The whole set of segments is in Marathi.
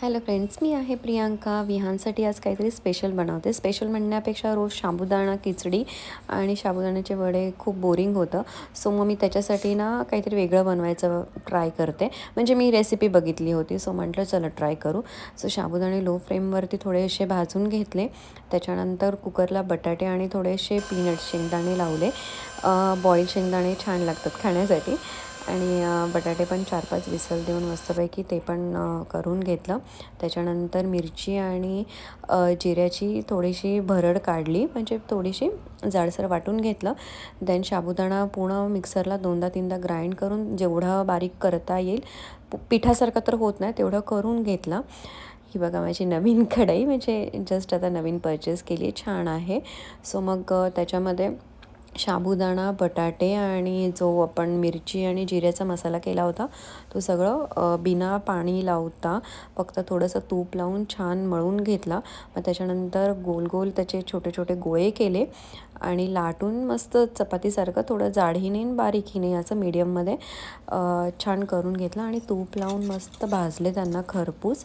हॅलो फ्रेंड्स, मी आहे प्रियांका. विहानसाठी आज काहीतरी स्पेशल बनवते. स्पेशल म्हणण्यापेक्षा रोज साबुदाणा खिचडी आणि साबुदाण्याचे वडे खूप बोरिंग होतं. सो मग मी त्याच्यासाठी ना काहीतरी वेगळं बनवायचं ट्राय करते. म्हणजे मी रेसिपी बघितली होती, सो म्हटलं चला ट्राय करू. सो साबुदाणे लो फ्लेमवरती थोडेसे भाजून घेतले. त्याच्यानंतर कुकरला बटाटे आणि थोडेसे पीनट्स शेंगदाणे लावले. बॉईल शेंगदाणे छान लागतात खाण्यासाठी. आणि बटाटे पण 4-5 विसल देऊन मस्तपैकी ते पण करून घेतलं. त्याच्यानंतर मिरची आणि जिऱ्याची थोडीशी भरड काढली, म्हणजे थोडीशी जाडसर वाटून घेतलं. देन साबुदाणा पूर्ण मिक्सरला 2दा-3दा ग्राइंड करून जेवढा बारीक करता येईल, पिठासारखं तर होत नाही तेवढं करून घेतलं. ही बघा माझी नवीन कढई, म्हणजे जस्ट आता नवीन परचेस केली, छान आहे. सो मग त्याच्यामध्ये साबुदाणा, बटाटे आणि जो आपण मिरची आणि जिऱ्याचा मसाला केला होता तो सगळं बिना पाणी लावता फक्त थोडंसं तूप लावून छान मळून घेतला. मग त्याच्यानंतर गोल गोल त्याचे छोटे छोटे गोळे केले आणि लाटून मस्त चपातीसारखं थोडं जाडहीने बारीकहीने असं मीडियममध्ये छान करून घेतलं आणि तूप लावून मस्त भाजले त्यांना खरपूस.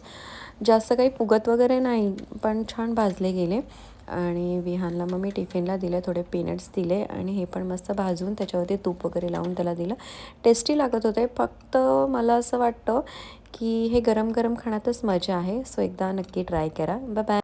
जास्त काही फुगत वगैरे नाही, पण छान भाजले गेले. आणि विहानला मग मी टिफिनला दिले, थोडे पीनट्स दिले आणि हे पण मस्त भाजून त्याच्यावरती तूप वगैरे लावून त्याला दिलं. टेस्टी लागत होते. फक्त मला असं वाटतं की हे गरम गरम खाण्यातच मजा आहे. सो एकदा नक्की ट्राय करा. Bye bye.